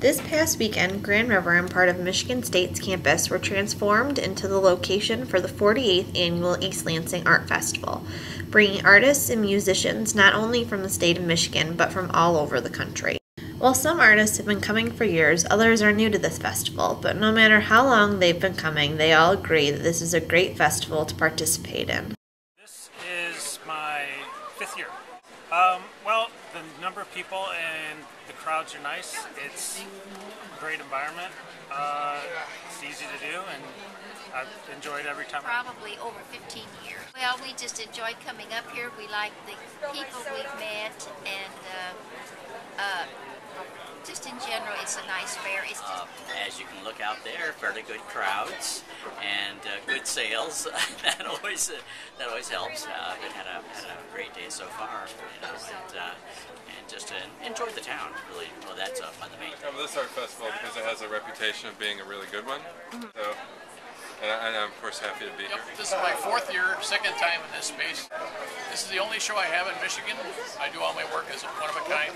This past weekend, Grand River and part of Michigan State's campus were transformed into the location for the 48th Annual East Lansing Art Festival, bringing artists and musicians not only from the state of Michigan, but from all over the country. While some artists have been coming for years, others are new to this festival, but no matter how long they've been coming, they all agree that this is a great festival to participate in. This is my 5th year. Well, the number of people and the crowds are nice. It's a great environment. It's easy to do, and I've enjoyed every time. Probably over 15 years. Well, we just enjoyed coming up here. We like the people we've met, and just in general, it's a nice fair. As you can look out there, fairly good crowds and good sales. that always helps. We've had a great day so far, and just enjoy the town. Really, well, that's the main thing. This art festival, because it has a reputation of being a really good one. So, and I'm of course happy to be here. This is my 4th year, 2nd time in this space. This is the only show I have in Michigan. I do all my work as one of a kind.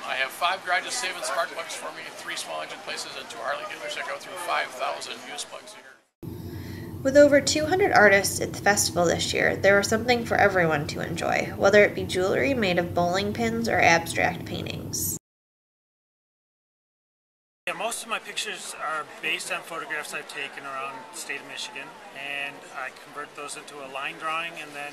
I have 5 garages saving spark plugs for me, 3 small engine places, and 2 Harley dealers. I go through 5,000 used plugs a year. With over 200 artists at the festival this year, there was something for everyone to enjoy, whether it be jewelry made of bowling pins or abstract paintings. Yeah, most of my pictures are based on photographs I've taken around the state of Michigan, and I convert those into a line drawing, and then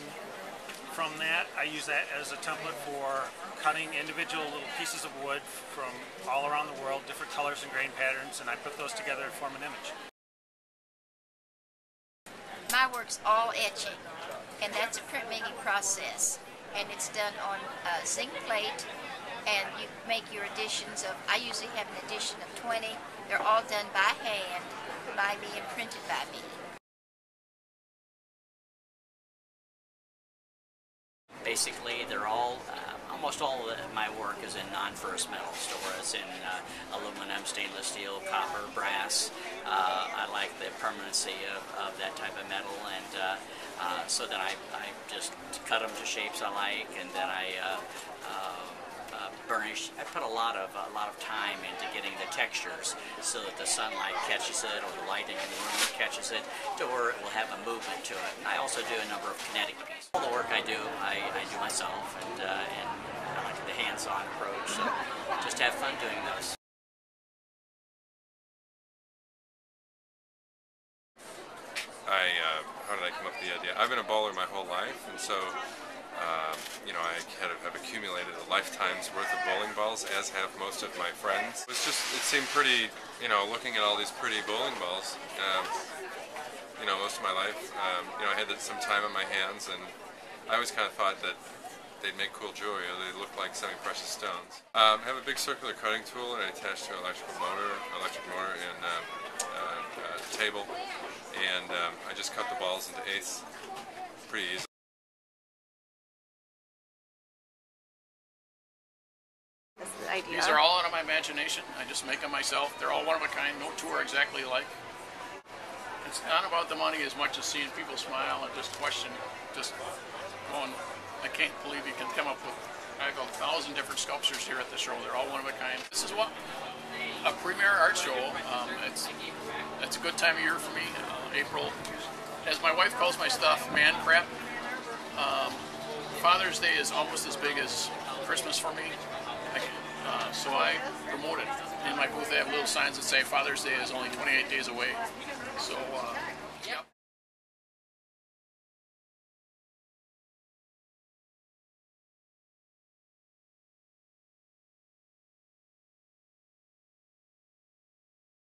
from that I use that as a template for cutting individual little pieces of wood from all around the world, different colors and grain patterns, and I put those together to form an image. My work's all etching, and that's a printmaking process, and it's done on zinc plate, and you make your editions of, I usually have an edition of 20. They're all done by hand, by me, and printed by me. Basically, they're all, almost all of my work is in non-ferrous metals, or it's in aluminum, stainless steel, copper, brass. I like the permanency of that type of metal, and so then I just cut them to shapes I like, and then I burnish. I put a lot of time into getting the textures so that the sunlight catches it, or the lighting in the room catches it, to where it will have a movement to it. I also do a number of kinetic pieces. All the work I do myself, and I like the hands-on approach. So just have fun doing those. How did I come up with the idea? I've been a bowler my whole life, and so I have accumulated a lifetime's worth of bowling balls, as have most of my friends. It seemed pretty, looking at all these pretty bowling balls, most of my life, I had some time on my hands, and I always kind of thought that they'd make cool jewelry, or they look like semi-precious stones. I have a big circular cutting tool, and I attach to an electric motor, and a table, and I just cut the balls into eighths pretty easily. These are all out of my imagination. I just make them myself. They're all one of a kind. No two are exactly alike. It's not about the money as much as seeing people smile and just going, I can't believe you can come up with, I have 1,000 different sculptures here at the show. They're all one of a kind. This is a premier art show. It's a good time of year for me. April, as my wife calls my stuff, man crap. Father's Day is almost as big as Christmas for me. So I promote it. In my booth I have little signs that say Father's Day is only 28 days away. So